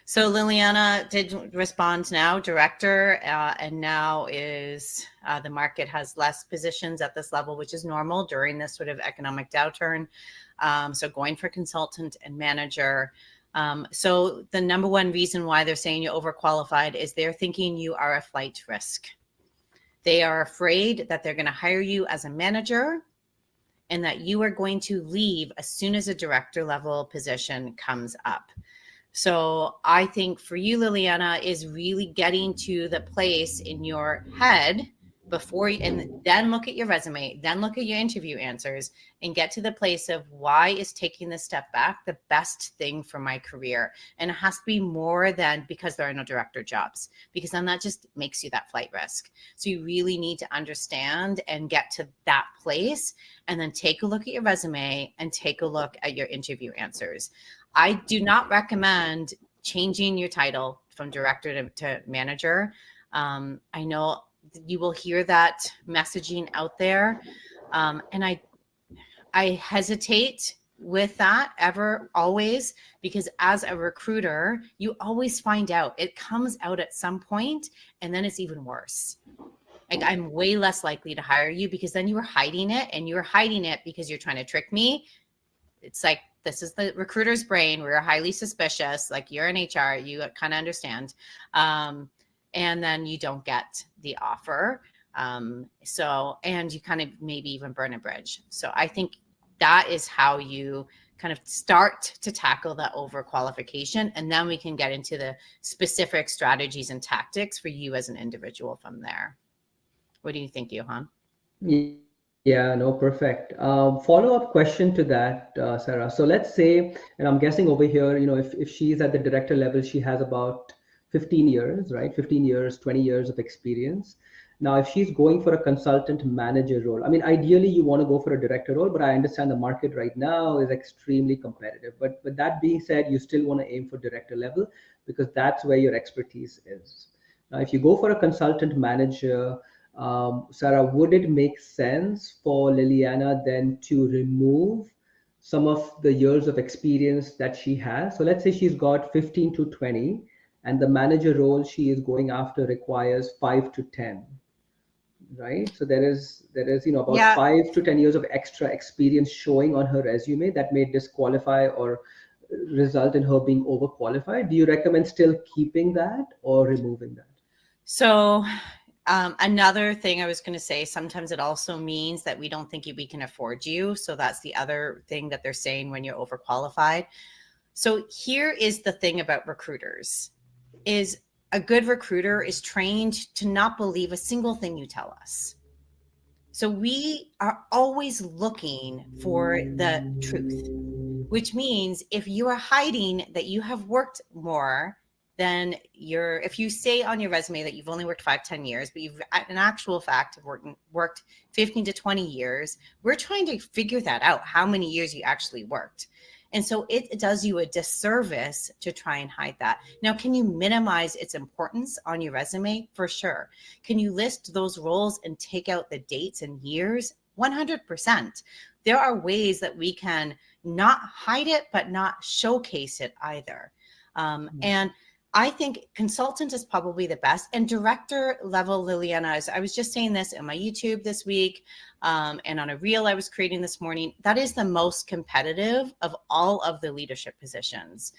So Liliana did respond now, director, and now is the market has less positions at this level, which is normal during this sort of economic downturn. So going for consultant and manager. So the number one reason why they're saying you're overqualified is they're thinking you are a flight risk. They are afraid that they're going to hire you as a manager and that you are going to leave as soon as a director level position comes up. So I think for you, Liliana, is really getting to the place in your head before you, and then look at your resume, then look at your interview answers and get to the place of why is taking this step back the best thing for my career? And it has to be more than because there are no director jobs, because then that just makes you that flight risk. So you really need to understand and get to that place and then take a look at your resume and take a look at your interview answers. I do not recommend changing your title from director to manager. I know you will hear that messaging out there. And I hesitate with that always, because as a recruiter, you always find out. It comes out at some point, and then it's even worse. Like, I'm way less likely to hire you because then you were hiding it, and you were hiding it because you're trying to trick me. It's like, this is the recruiter's brain. We're highly suspicious. Like, you're in HR, you kind of understand. And then you don't get the offer. And you kind of maybe even burn a bridge. So I think that is how you kind of start to tackle the overqualification. And then we can get into the specific strategies and tactics for you as an individual from there. What do you think, Yauhan? Yeah, no, perfect. Follow-up question to that, Sarah. So let's say, and I'm guessing over here, if she's at the director level, she has about 15 years, right? 15 years, 20 years of experience. Now, if she's going for a consultant manager role, I mean, ideally you want to go for a director role, but I understand the market right now is extremely competitive. But with that being said, you still want to aim for director level because that's where your expertise is. Now, if you go for a consultant manager, Sarah, would it make sense for Liliana then to remove some of the years of experience that she has? So let's say she's got 15 to 20, and the manager role she is going after requires 5 to 10, right? So there is about Yeah. 5 to 10 years of extra experience showing on her resume that may disqualify or result in her being overqualified. Do you recommend still keeping that or removing that? So another thing I was going to say, sometimes it also means that we don't think we can afford you. So that's the other thing that they're saying when you're overqualified. So here is the thing about recruiters is a good recruiter is trained to not believe a single thing you tell us. So we are always looking for the truth, which means if you are hiding that you have worked more than if you say on your resume that you've only worked 5-10 years, but you've in actual fact have worked 15 to 20 years, we're trying to figure that out, how many years you actually worked. And so it does you a disservice to try and hide that. Now, can you minimize its importance on your resume? For sure. Can you list those roles and take out the dates and years? 100%. There are ways that we can not hide it, but not showcase it either. And I think consultant is probably the best, and director level, Liliana, I was just saying this in my YouTube this week, and on a reel I was creating this morning, that is the most competitive of all of the leadership positions.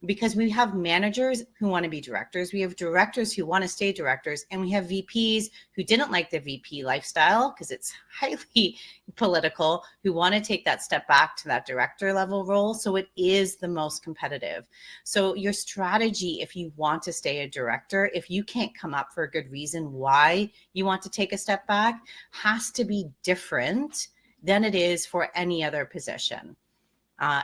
Because we have managers who want to be directors, we have directors who want to stay directors, and we have VPs who didn't like the VP lifestyle because it's highly political, who want to take that step back to that director level role. So it is the most competitive. So your strategy, if you want to stay a director, if you can't come up for a good reason why you want to take a step back, has to be different than it is for any other position.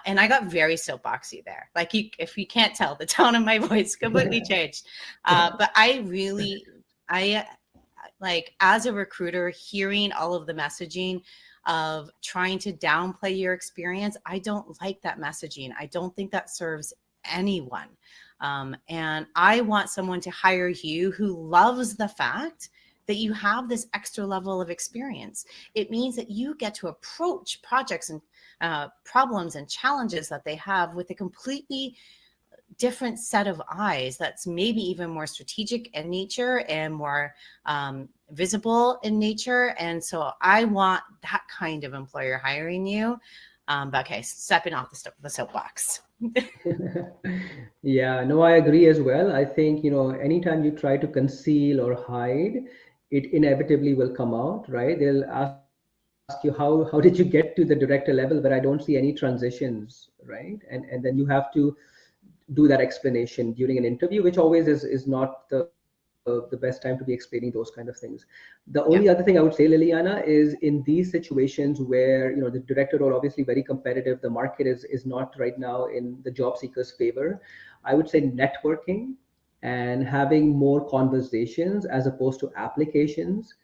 And I got very soapboxy there. Like, if you can't tell, the tone of my voice completely changed. But I like, as a recruiter, hearing all of the messaging of trying to downplay your experience, I don't like that messaging. I don't think that serves anyone. And I want someone to hire you who loves the fact that you have this extra level of experience. It means that you get to approach projects and problems and challenges that they have with a completely different set of eyes that's maybe even more strategic in nature and more visible in nature. And so I want that kind of employer hiring you. But okay, stepping off the soapbox. Yeah, no, I agree as well. I think, anytime you try to conceal or hide, it inevitably will come out, right? They'll ask you, how did you get to the director level where I don't see any transitions, right? And then you have to do that explanation during an interview, which always is not the best time to be explaining those kind of things. The only other thing I would Yeah. say, Liliana, is in these situations where the director role obviously very competitive, the market is not right now in the job seeker's favor. I would say networking and having more conversations as opposed to applications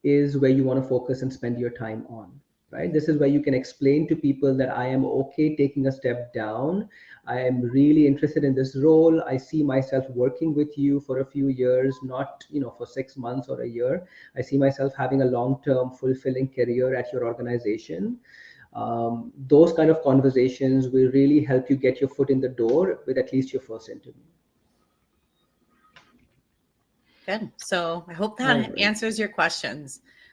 is where you want to focus and spend your time on. Right? This is where you can explain to people that I am okay taking a step down. I am really interested in this role. I see myself working with you for a few years, not for 6 months or a year. I see myself having a long-term, fulfilling career at your organization. Those kind of conversations will really help you get your foot in the door with at least your first interview. Good. So I hope All that right. answers your questions.